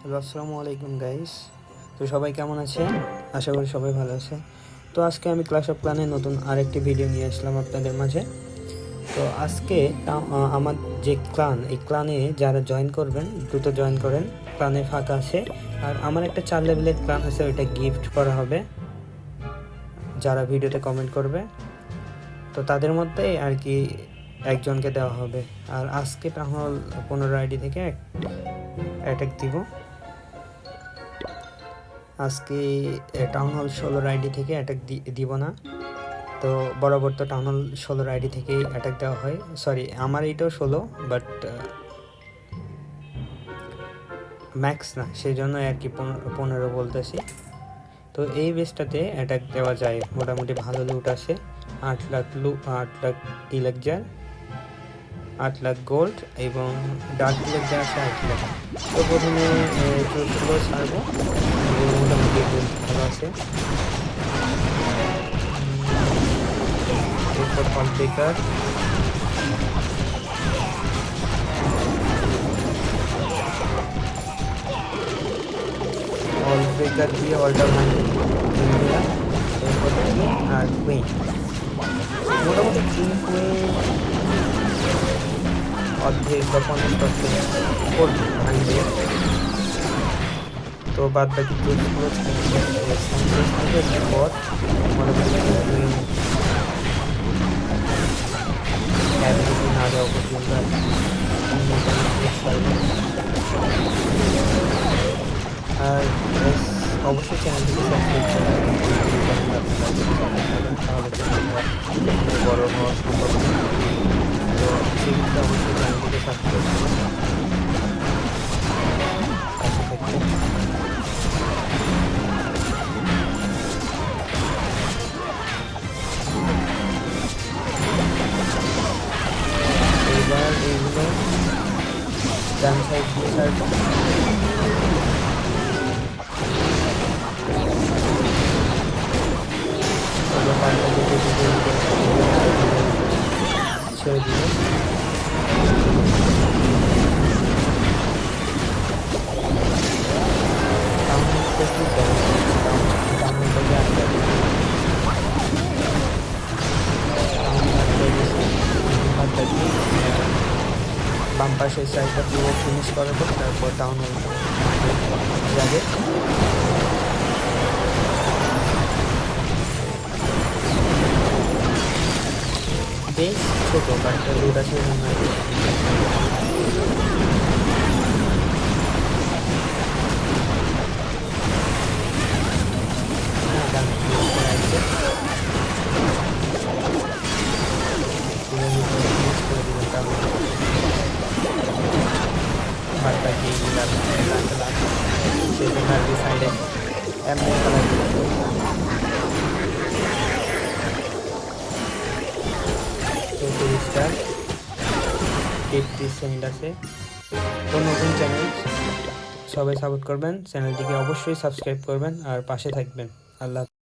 Hello, আসসালামু আলাইকুম guys. তো সবাই কেমন আছেন? আশা করি সবাই ভালো আছে। তো আজকে আমি ক্লাশ অফ ক্লানের নতুন আরেকটি ভিডিও নিয়ে আসলাম আপনাদের মাঝে। তো আজকে আমার যে ক্লান, এই ক্লানে যারা জয়েন করবেন দ্রুত জয়েন করেন, ক্লানে ফাঁকা আছে। আর আমার একটা 4 লেভেলের ক্লান আছে, ওইটা গিফট করা হবে যারা ভিডিওতে কমেন্ট করবে। তো তাদের মধ্যে আর কি একজনকে দেওয়া হবে। আর আজকে টাউন 15 আইডি থেকে অ্যাটাক দিব। আজকে টাউন হল 16 আইডি থেকে অ্যাটাক দিব না। তো বরাবর তো টাউন হল 16 আইডি থেকেই অ্যাটাক দেওয়া হয়। সরি, আমার এইটাও 16, বাট ম্যাক্স না, সেই জন্য আর কি 15 বলতেছি। তো এই বেসটাতে অ্যাটাক দেওয়া যায়, মোটামুটি ভালো লুট আসে। 8 লাখ ইলেকজার, 8 লাখ গোল্ড এবং ডার্ক ইলেকজার আছে 8 লাখ। তো প্রথমে চুজগুলো ছাড়বো, মোটামুটি ভালো আছে। এরপর অল ব্রেকার, দিয়ে অলটা ভাঙি দিলাম। এরপর আর কুইন, মোটামুটি কুইন অর্ধেক বা 50% করবে ভাঙবে। তো বাদ বাকি চুজগুলো থাকবে পর মোটামুটি অ্যাবিলিটি না দেওয়া পর্যন্ত আর অবশ্যই চ্যানেলটিকে সাবস্ক্রাইব তাহলে বড় হওয়া সম্ভব। তো সেক্ষেত্রে অবশ্যই চ্যানেলটিকে সাবস্ক্রাইব করুন, পাশে থাকবেন। এবার এইগুলো ডান সাইড দিয়ে ছাড়বো। ছেড়ে দিবে। বাম পাশের সাইডটা পুরো ফিনিশ করার পর তারপর টাউন হল যাবে। বেশ ছোটো, বাট রোড আছে সাইডে এমনি খেলা 33 সেকেন্ড আছে। তো নতুন চ্যানেল, সবাই সাপোর্ট করবেন, চ্যানেলটিকে অবশ্যই সাবস্ক্রাইব করবেন আর পাশে থাকবেন। আল্লাহ।